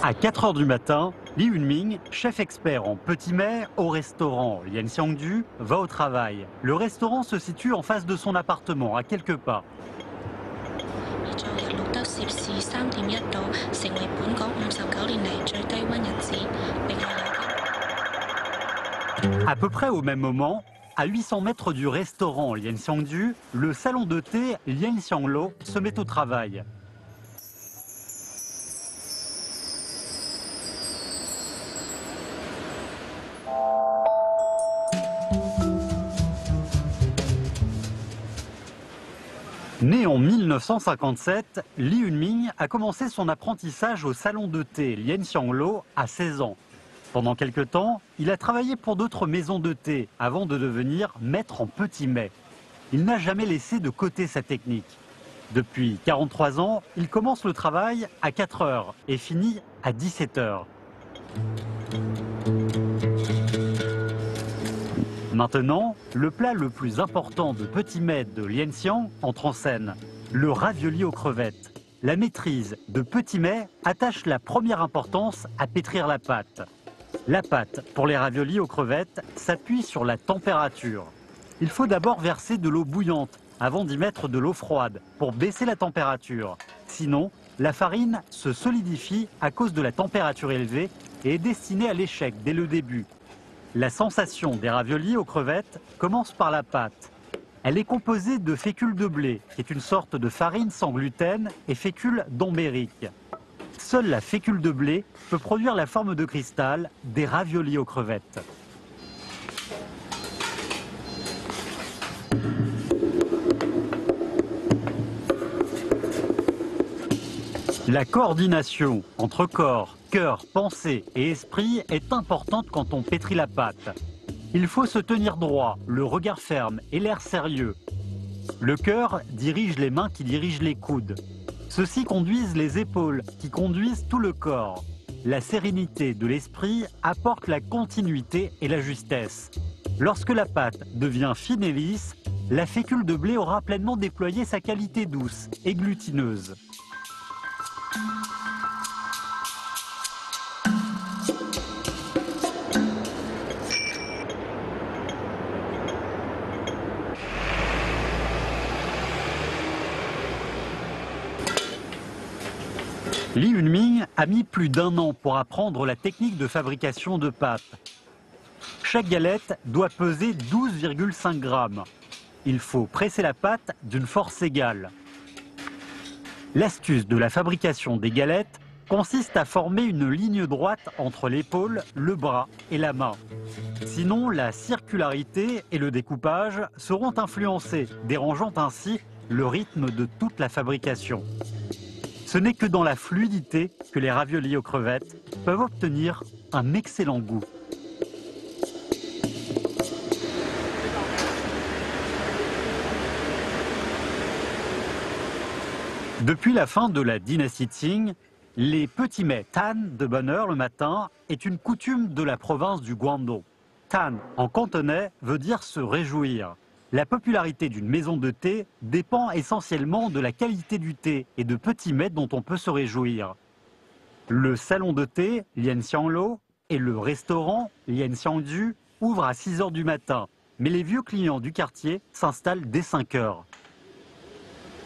À 4 heures du matin, Li Yunming, chef expert en petits mets au restaurant Lian Xiangdu, va au travail. Le restaurant se situe en face de son appartement, à quelques pas. À peu près au même moment, à 800 mètres du restaurant Lian Xiangdu, le salon de thé Lian Xianglo se met au travail. Né en 1957, Li Yunming a commencé son apprentissage au salon de thé Lian Xianglo à 16 ans. Pendant quelque temps, il a travaillé pour d'autres maisons de thé avant de devenir maître en petits mets. Il n'a jamais laissé de côté sa technique. Depuis 43 ans, il commence le travail à 4 heures et finit à 17 heures. Maintenant, le plat le plus important de petits mets de Lianxiang entre en scène, le ravioli aux crevettes. La maîtrise de petits mets attache la première importance à pétrir la pâte. La pâte pour les raviolis aux crevettes s'appuie sur la température. Il faut d'abord verser de l'eau bouillante avant d'y mettre de l'eau froide pour baisser la température. Sinon, la farine se solidifie à cause de la température élevée et est destinée à l'échec dès le début. La sensation des raviolis aux crevettes commence par la pâte. Elle est composée de fécule de blé, qui est une sorte de farine sans gluten, et fécule d'ambérique. Seule la fécule de blé peut produire la forme de cristal des raviolis aux crevettes. La coordination entre corps, cœur, pensée et esprit est importante quand on pétrit la pâte. Il faut se tenir droit, le regard ferme et l'air sérieux. Le cœur dirige les mains qui dirigent les coudes. Ceux-ci conduisent les épaules qui conduisent tout le corps. La sérénité de l'esprit apporte la continuité et la justesse. Lorsque la pâte devient fine et lisse, la fécule de blé aura pleinement déployé sa qualité douce et glutineuse. Li Yunming a mis plus d'1 an pour apprendre la technique de fabrication de pâtes. Chaque galette doit peser 12,5 grammes. Il faut presser la pâte d'une force égale. L'astuce de la fabrication des galettes consiste à former une ligne droite entre l'épaule, le bras et la main. Sinon, la circularité et le découpage seront influencés, dérangeant ainsi le rythme de toute la fabrication. Ce n'est que dans la fluidité que les raviolis aux crevettes peuvent obtenir un excellent goût. Depuis la fin de la dynastie Qing, les petits mets Tan de bonne heure le matin est une coutume de la province du Guangdong. Tan en cantonais veut dire se réjouir. La popularité d'une maison de thé dépend essentiellement de la qualité du thé et de petits mets dont on peut se réjouir. Le salon de thé Lian Xianglo et le restaurant Lian Xiangdu ouvrent à 6 heures du matin, mais les vieux clients du quartier s'installent dès 5 heures.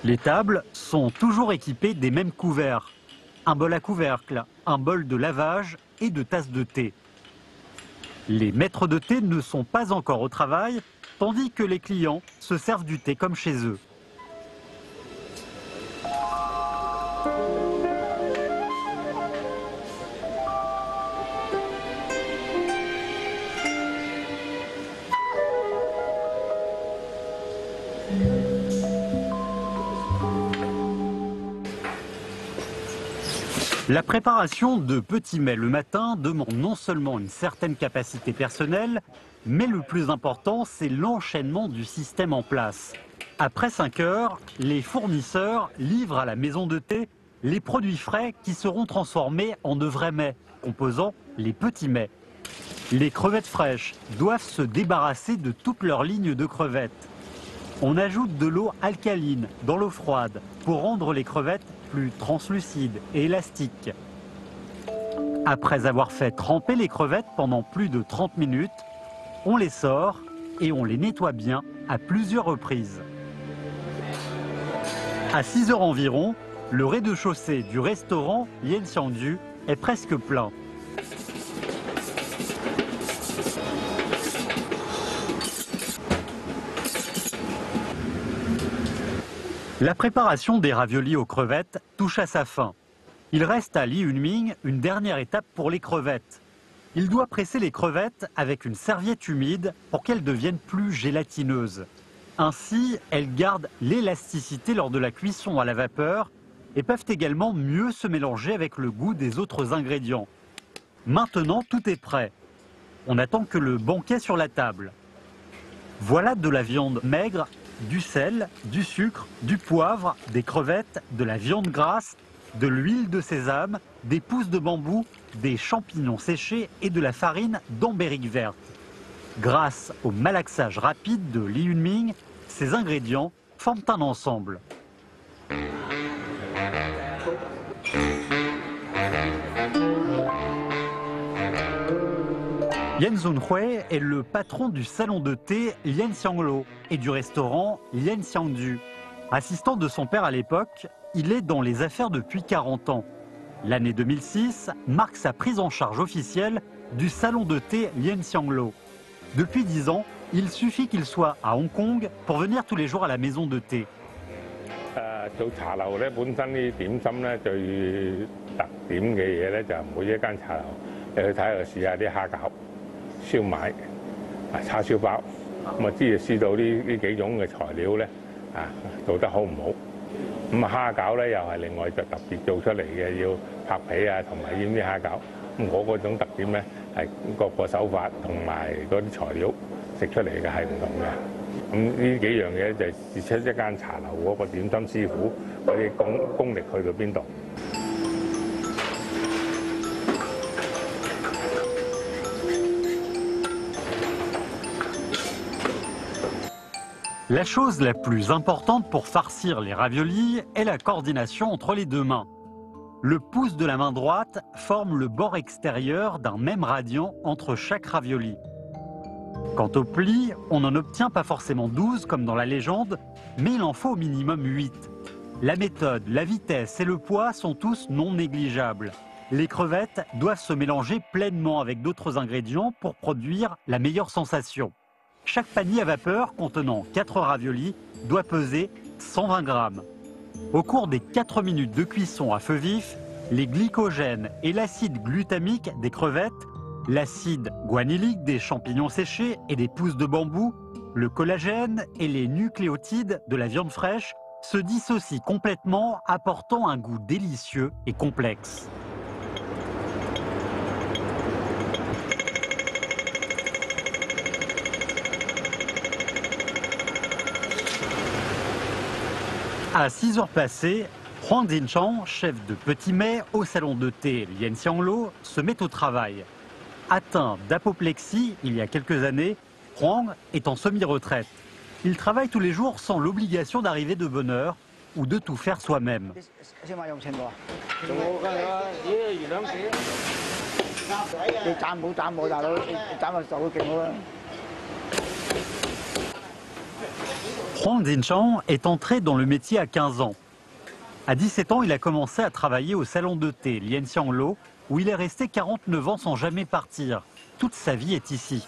Les tables sont toujours équipées des mêmes couverts. Un bol à couvercle, un bol de lavage et de tasses de thé. Les maîtres de thé ne sont pas encore au travail, tandis que les clients se servent du thé comme chez eux. La préparation de petits mets le matin demande non seulement une certaine capacité personnelle, mais le plus important, c'est l'enchaînement du système en place. Après 5 heures, les fournisseurs livrent à la maison de thé les produits frais qui seront transformés en de vrais mets, composant les petits mets. Les crevettes fraîches doivent se débarrasser de toute leur ligne de crevettes. On ajoute de l'eau alcaline dans l'eau froide pour rendre les crevettes plus translucides et élastiques. Après avoir fait tremper les crevettes pendant plus de 30 minutes, on les sort et on les nettoie bien à plusieurs reprises. À 6 heures environ, le rez-de-chaussée du restaurant Lien Xiangdu est presque plein. La préparation des raviolis aux crevettes touche à sa fin. Il reste à Li Yunming une dernière étape pour les crevettes. Il doit presser les crevettes avec une serviette humide pour qu'elles deviennent plus gélatineuses. Ainsi, elles gardent l'élasticité lors de la cuisson à la vapeur et peuvent également mieux se mélanger avec le goût des autres ingrédients. Maintenant, tout est prêt. On n'attend que le banquet sur la table. Voilà de la viande maigre, du sel, du sucre, du poivre, des crevettes, de la viande grasse, de l'huile de sésame, des pousses de bambou, des champignons séchés et de la farine d'ambérique verte. Grâce au malaxage rapide de Li Yunming, ces ingrédients forment un ensemble. Yan Zunhui est le patron du salon de thé Lien Xianglo et du restaurant Lien Xiangdu. Assistant de son père à l'époque, il est dans les affaires depuis 40 ans. L'année 2006 marque sa prise en charge officielle du salon de thé Lien Xianglo. Depuis 10 ans, il suffit qu'il soit à Hong Kong pour venir tous les jours à la maison de thé. 做茶樓咧，本身呢點心咧最特點嘅嘢咧，就每一間茶樓你去睇下試下啲蝦餃、燒賣、叉燒包，咁啊知道呢幾種嘅材料咧做得好唔好。咁蝦餃咧又係另外就特別做出嚟嘅，要拍皮啊同埋醃啲蝦餃。咁我嗰種特點咧係各個手法同埋嗰啲材料食出嚟嘅係唔同嘅。 咁呢幾樣嘢就係出一間茶樓嗰個點心師傅嗰啲功力去到邊度。La chose la plus importante pour farcir les raviolis est la coordination entre les deux mains. Le pouce de la main droite forme le bord extérieur d'un même radian entre chaque ravioli. Quant au pli, on n'en obtient pas forcément 12 comme dans la légende, mais il en faut au minimum 8. La méthode, la vitesse et le poids sont tous non négligeables. Les crevettes doivent se mélanger pleinement avec d'autres ingrédients pour produire la meilleure sensation. Chaque panier à vapeur contenant 4 raviolis doit peser 120 grammes. Au cours des 4 minutes de cuisson à feu vif, les glycogènes et l'acide glutamique des crevettes, l'acide guanylylique des champignons séchés et des pousses de bambou, le collagène et les nucléotides de la viande fraîche se dissocient complètement, apportant un goût délicieux et complexe. À 6 heures passées, Huang Jinchang, chef de petit mets au salon de thé Lien Xianglo, se met au travail. Atteint d'apoplexie il y a quelques années, Huang est en semi-retraite. Il travaille tous les jours sans l'obligation d'arriver de bonne heure ou de tout faire soi-même. Huang Jinchang est entré dans le métier à 15 ans. À 17 ans, il a commencé à travailler au salon de thé Lien Xianglo, où il est resté 49 ans sans jamais partir. Toute sa vie est ici.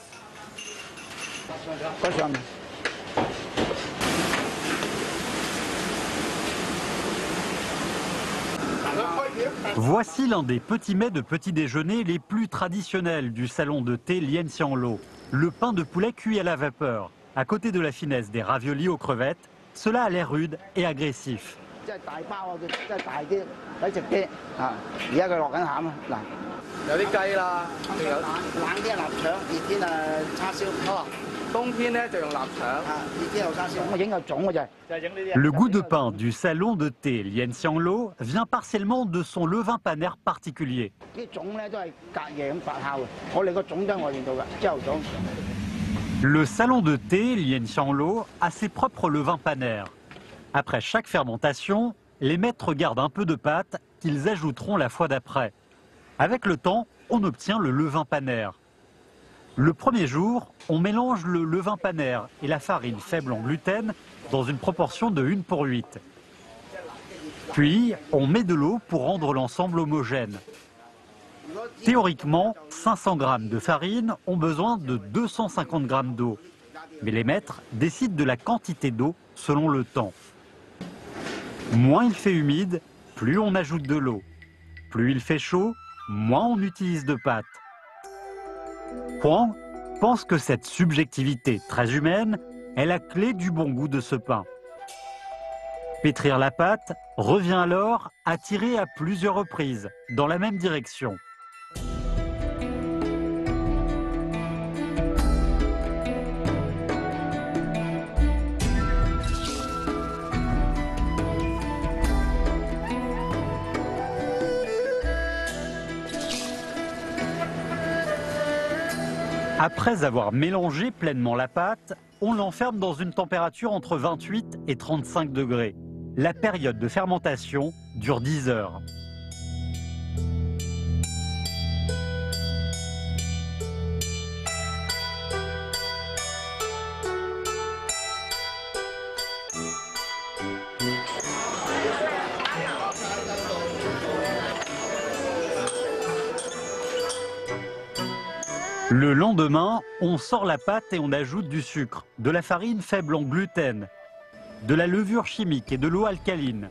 Voici l'un des petits mets de petit déjeuner les plus traditionnels du salon de thé Lien Xianglo, le pain de poulet cuit à la vapeur. À côté de la finesse des raviolis aux crevettes, cela a l'air rude et agressif. Le goût de pain du salon de thé Lien Xianglo vient partiellement de son levain paner particulier. Le salon de thé Lien Xianglo a ses propres levains paners. Après chaque fermentation, les maîtres gardent un peu de pâte qu'ils ajouteront la fois d'après. Avec le temps, on obtient le levain panère. Le premier jour, on mélange le levain panère et la farine faible en gluten dans une proportion de 1 pour 8. Puis, on met de l'eau pour rendre l'ensemble homogène. Théoriquement, 500 g de farine ont besoin de 250 g d'eau. Mais les maîtres décident de la quantité d'eau selon le temps. Moins il fait humide, plus on ajoute de l'eau. Plus il fait chaud, moins on utilise de pâte. Huang pense que cette subjectivité très humaine est la clé du bon goût de ce pain. Pétrir la pâte revient alors à tirer à plusieurs reprises dans la même direction. Après avoir mélangé pleinement la pâte, on l'enferme dans une température entre 28 et 35 degrés. La période de fermentation dure 10 heures. Le lendemain, on sort la pâte et on ajoute du sucre, de la farine faible en gluten, de la levure chimique et de l'eau alcaline.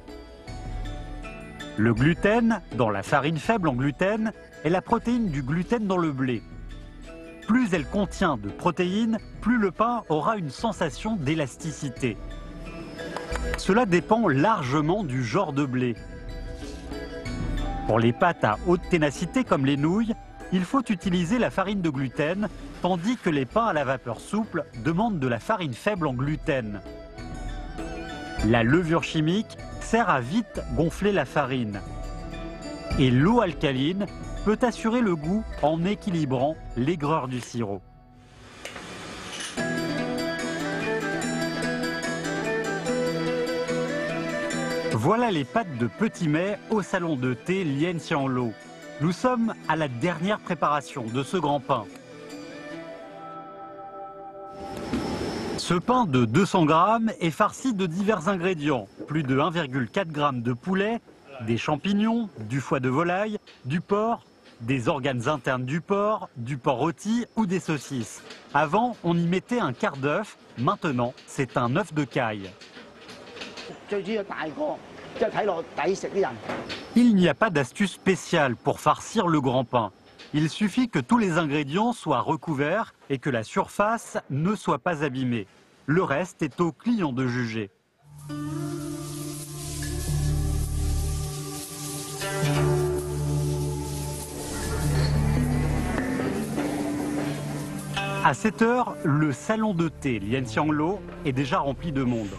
Le gluten, dans la farine faible en gluten, est la protéine du gluten dans le blé. Plus elle contient de protéines, plus le pain aura une sensation d'élasticité. Cela dépend largement du genre de blé. Pour les pâtes à haute ténacité comme les nouilles, il faut utiliser la farine de gluten, tandis que les pains à la vapeur souple demandent de la farine faible en gluten. La levure chimique sert à vite gonfler la farine. Et l'eau alcaline peut assurer le goût en équilibrant l'aigreur du sirop. Voilà les pâtes de petit mets au salon de thé Lien Xianglo. Nous sommes à la dernière préparation de ce grand pain. Ce pain de 200 grammes est farci de divers ingrédients, plus de 1,4 g de poulet, des champignons, du foie de volaille, du porc, des organes internes du porc rôti ou des saucisses. Avant, on y mettait un quart d'œuf, maintenant c'est un œuf de caille. Il n'y a pas d'astuce spéciale pour farcir le grand pain. Il suffit que tous les ingrédients soient recouverts et que la surface ne soit pas abîmée. Le reste est au client de juger. À 7 heures, le salon de thé Lien Xianglo est déjà rempli de monde.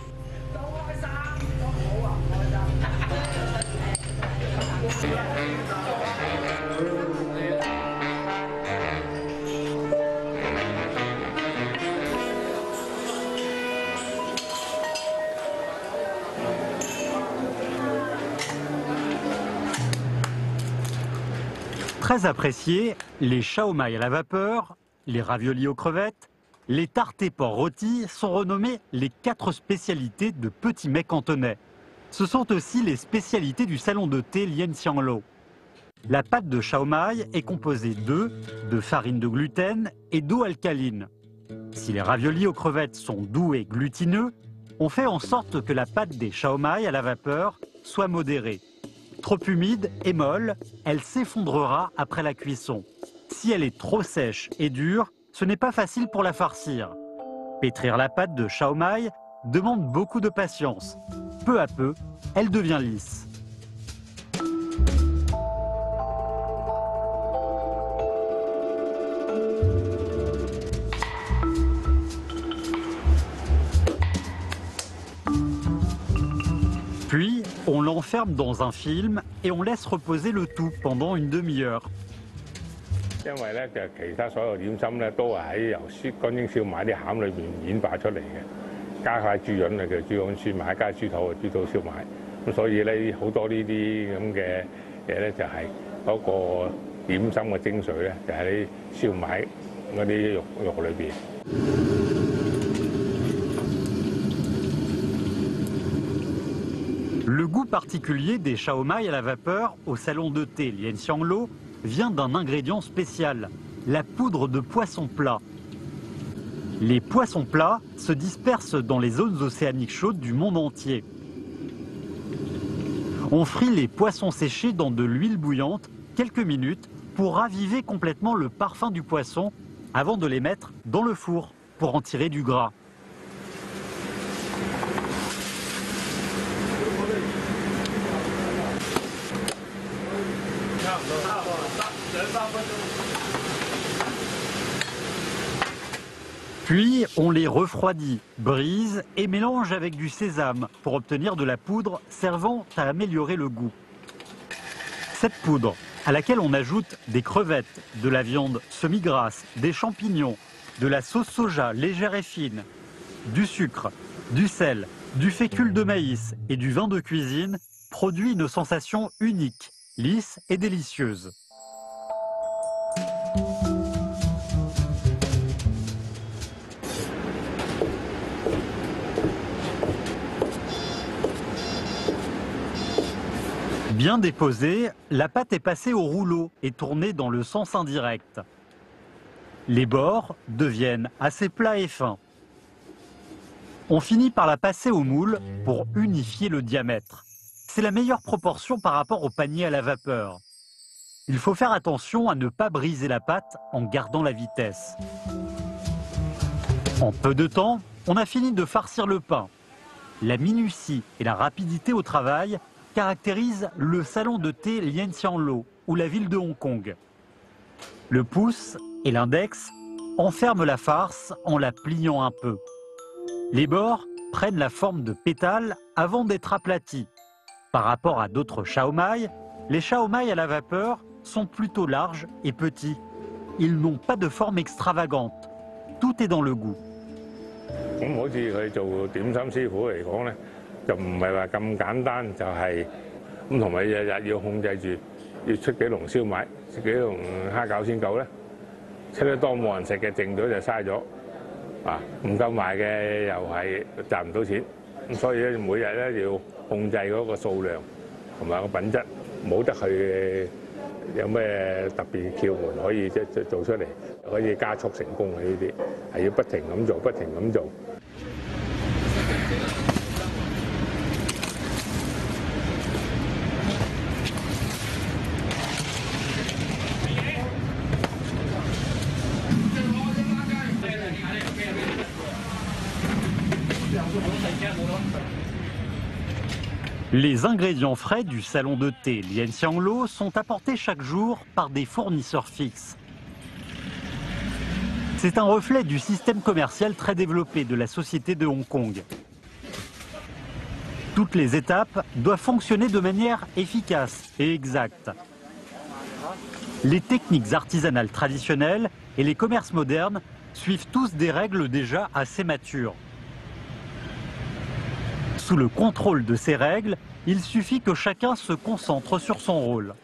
Très appréciés, les shaomai à la vapeur, les raviolis aux crevettes, les tartes et porc rôtis sont renommés les 4 spécialités de petits mets cantonais. Ce sont aussi les spécialités du salon de thé Lien Xianglo. La pâte de shaomai est composée d'œufs, de farine de gluten et d'eau alcaline. Si les raviolis aux crevettes sont doux et glutineux, on fait en sorte que la pâte des shaomai à la vapeur soit modérée. Trop humide et molle, elle s'effondrera après la cuisson. Si elle est trop sèche et dure, ce n'est pas facile pour la farcir. Pétrir la pâte de shaomai demande beaucoup de patience. Peu à peu, elle devient lisse. Puis, on l'enferme dans un film et on laisse reposer le tout pendant une demi-heure. 因為咧就其他所有點心咧都係喺由乾蒸燒賣啲餡裏邊演化出嚟嘅，加塊豬潤嘅豬潤燒賣，加豬肚嘅豬肚燒賣，咁所以咧好多呢啲咁嘅嘢咧，就係嗰個點心嘅精髓咧，就喺啲燒賣嗰啲肉裏邊。Le goût particulier des shaomai à la vapeur au salon de thé Lien Xianglo vient d'un ingrédient spécial, la poudre de poisson plat. Les poissons plats se dispersent dans les zones océaniques chaudes du monde entier. On frit les poissons séchés dans de l'huile bouillante quelques minutes pour raviver complètement le parfum du poisson avant de les mettre dans le four pour en tirer du gras. Puis on les refroidit, brise et mélange avec du sésame pour obtenir de la poudre servant à améliorer le goût. Cette poudre, à laquelle on ajoute des crevettes, de la viande semi-grasse, des champignons, de la sauce soja légère et fine, du sucre, du sel, du fécule de maïs et du vin de cuisine, produit une sensation unique, lisse et délicieuse. Bien déposée, la pâte est passée au rouleau et tournée dans le sens indirect. Les bords deviennent assez plats et fins. On finit par la passer au moule pour unifier le diamètre. C'est la meilleure proportion par rapport au panier à la vapeur. Il faut faire attention à ne pas briser la pâte en gardant la vitesse. En peu de temps, on a fini de farcir le pain. La minutie et la rapidité au travail caractérisent le salon de thé Lien Xianglo ou la ville de Hong Kong. Le pouce et l'index enferment la farce en la pliant un peu. Les bords prennent la forme de pétales avant d'être aplatis. Par rapport à d'autres shaomai, les shaomai à la vapeur sont plutôt larges et petits. Ils n'ont pas de forme extravagante. Tout est dans le goût. 咁好似佢做點心師傅嚟講咧，就唔係話咁簡單，就係咁同埋日日要控制住，要出幾籠燒賣，出幾籠蝦餃先夠咧。出得多冇人食嘅，剩咗就嘥咗，啊唔夠賣嘅又係賺唔到錢。咁所以咧，每日咧要控制嗰個數量同埋個品質，冇得去有咩特別竅門可以即係做出嚟，可以加速成功嘅呢啲，係要不停咁做，不停咁做。Les ingrédients frais du salon de thé Lien Xianglo sont apportés chaque jour par des fournisseurs fixes. C'est un reflet du système commercial très développé de la société de Hong Kong. Toutes les étapes doivent fonctionner de manière efficace et exacte. Les techniques artisanales traditionnelles et les commerces modernes suivent tous des règles déjà assez matures. Sous le contrôle de ces règles, il suffit que chacun se concentre sur son rôle.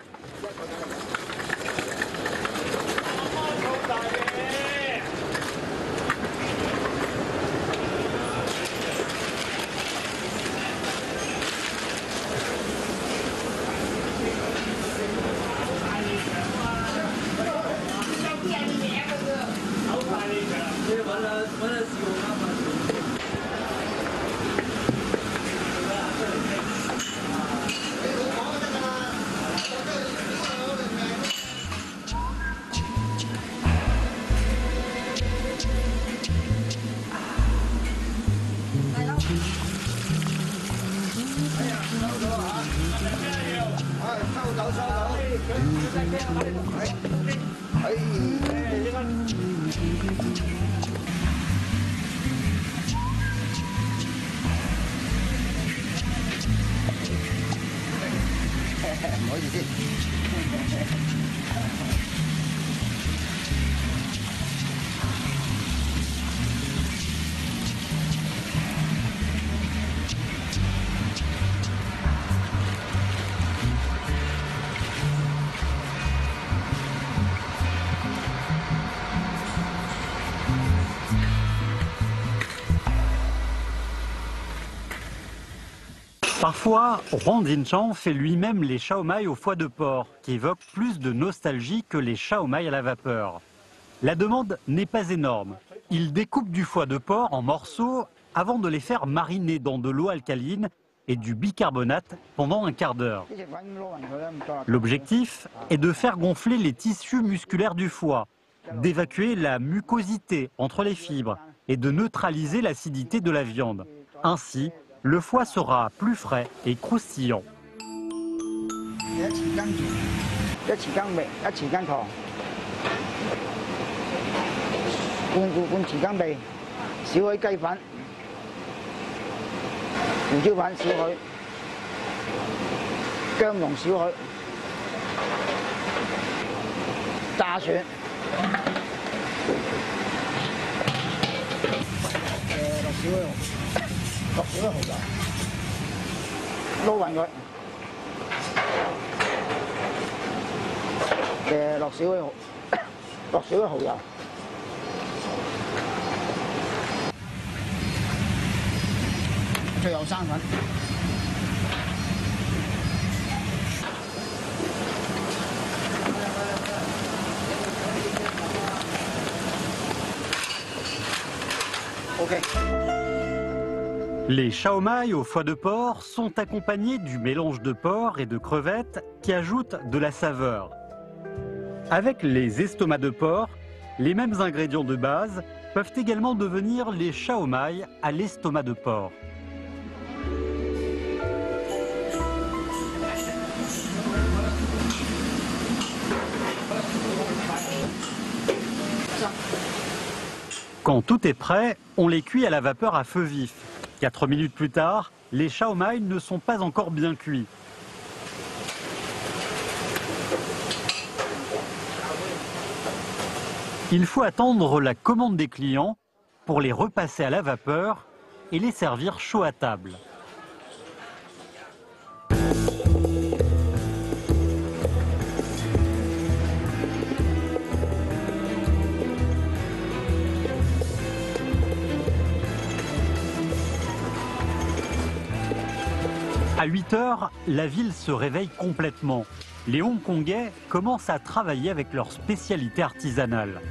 Parfois, Huang Jinchang fait lui-même les shaomai au foie de porc, qui évoquent plus de nostalgie que les shaomai à la vapeur. La demande n'est pas énorme. Il découpe du foie de porc en morceaux avant de les faire mariner dans de l'eau alcaline et du bicarbonate pendant un quart d'heure. L'objectif est de faire gonfler les tissus musculaires du foie, d'évacuer la mucosité entre les fibres et de neutraliser l'acidité de la viande. Ainsi, le foie sera plus frais et croustillant. Les shaomai au foie de porc sont accompagnés du mélange de porc et de crevettes qui ajoute de la saveur. Avec les estomacs de porc, les mêmes ingrédients de base peuvent également devenir les shaomai à l'estomac de porc. Quand tout est prêt, on les cuit à la vapeur à feu vif. 4 minutes plus tard, les shaomai ne sont pas encore bien cuits. Il faut attendre la commande des clients pour les repasser à la vapeur et les servir chauds à table. À 8 heures, la ville se réveille complètement. Les Hongkongais commencent à travailler avec leur spécialité artisanale.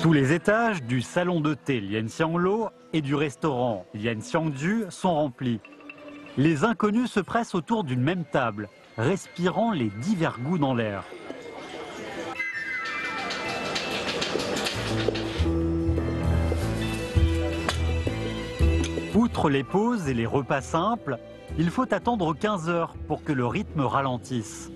Tous les étages du salon de thé Lien Xianglo et du restaurant Lien Xiangju sont remplis. Les inconnus se pressent autour d'une même table, respirant les divers goûts dans l'air. Outre les pauses et les repas simples, il faut attendre 15 heures pour que le rythme ralentisse.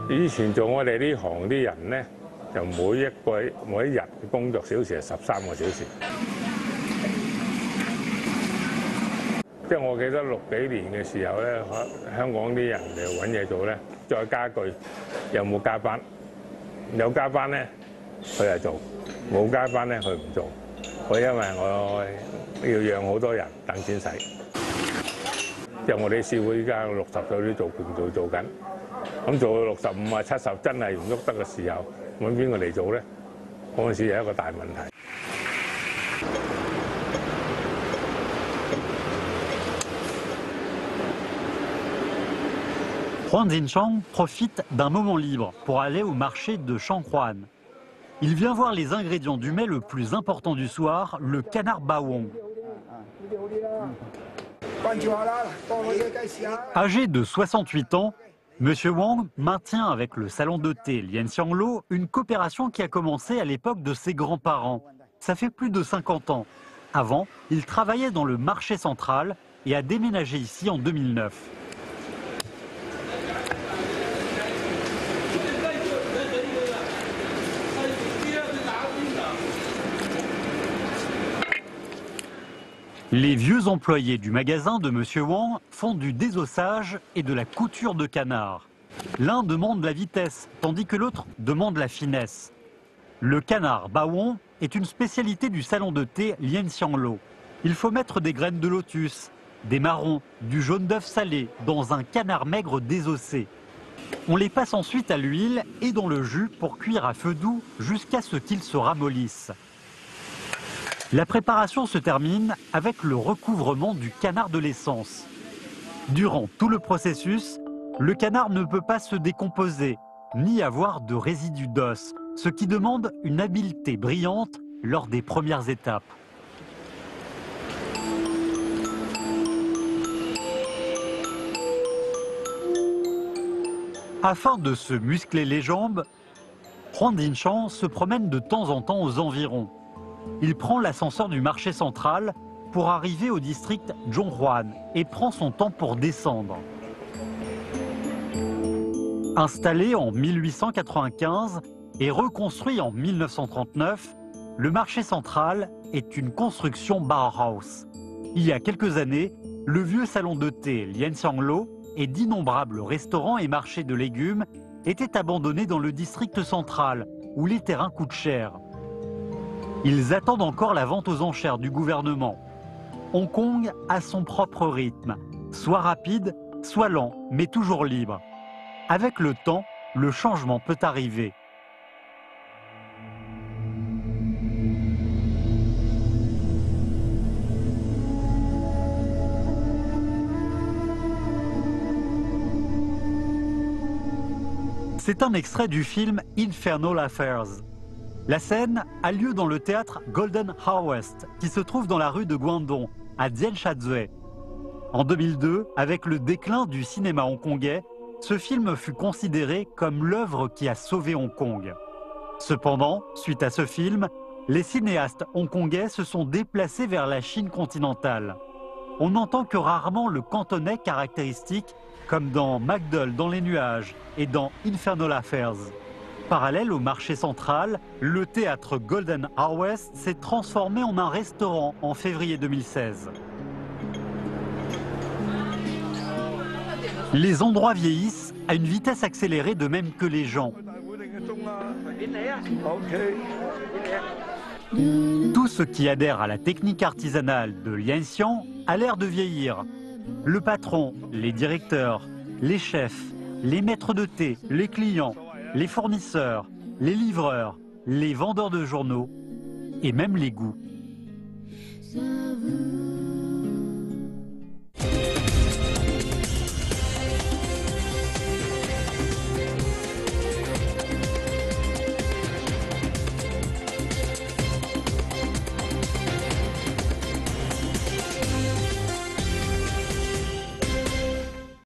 以前做我哋呢行啲人咧，就每一日嘅工作小時係13個小時。即係我記得60幾年嘅時候咧，香港啲人嚟揾嘢做咧，再加句有冇加班？有加班咧，佢就做；冇加班咧，佢唔做。因為我要養好多人等錢使。即係我哋師傅依家60歲都做緊。 咁做到65啊70真係唔喐得嘅時候，揾邊個嚟做咧？嗰陣時係一個大問題。Huang Jinchang profite d'un moment libre pour aller au marché de Shanghuan. Il vient voir les ingrédients du mets le plus important du soir, le canard bawang. Âgé de 68 ans, Monsieur Wang maintient avec le salon de thé Lien Xianglo une coopération qui a commencé à l'époque de ses grands-parents. Ça fait plus de 50 ans. Avant, il travaillait dans le marché central et a déménagé ici en 2009. Les vieux employés du magasin de Monsieur Wang font du désossage et de la couture de canard. L'un demande la vitesse, tandis que l'autre demande la finesse. Le canard bawang est une spécialité du salon de thé Lien Xianglo. Il faut mettre des graines de lotus, des marrons, du jaune d'œuf salé dans un canard maigre désossé. On les passe ensuite à l'huile et dans le jus pour cuire à feu doux jusqu'à ce qu'ils se ramollissent. La préparation se termine avec le recouvrement du canard de l'essence. Durant tout le processus, le canard ne peut pas se décomposer, ni avoir de résidus d'os, ce qui demande une habileté brillante lors des premières étapes. Afin de se muscler les jambes, Huang Dinshan se promène de temps en temps aux environs. Il prend l'ascenseur du marché central pour arriver au district Zhonghuan et prend son temps pour descendre. Installé en 1895 et reconstruit en 1939, le marché central est une construction Bauhaus. Il y a quelques années, le vieux salon de thé Lianxianglo et d'innombrables restaurants et marchés de légumes étaient abandonnés dans le district central, où les terrains coûtent cher. Ils attendent encore la vente aux enchères du gouvernement. Hong Kong a son propre rythme, soit rapide, soit lent, mais toujours libre. Avec le temps, le changement peut arriver. C'est un extrait du film Infernal Affairs. La scène a lieu dans le théâtre Golden Harvest, qui se trouve dans la rue de Guangdong, à Jianshazui. En 2002, avec le déclin du cinéma hongkongais, ce film fut considéré comme l'œuvre qui a sauvé Hong Kong. Cependant, suite à ce film, les cinéastes hongkongais se sont déplacés vers la Chine continentale. On n'entend que rarement le cantonais caractéristique, comme dans MacDowell dans les nuages et dans Infernal Affairs. Parallèle au marché central, le théâtre Golden Harvest s'est transformé en un restaurant en février 2016. Les endroits vieillissent à une vitesse accélérée, de même que les gens. Tout ce qui adhère à la technique artisanale de Lianxiang a l'air de vieillir. Le patron, les directeurs, les chefs, les maîtres de thé, les clients, les fournisseurs, les livreurs, les vendeurs de journaux et même les goûts.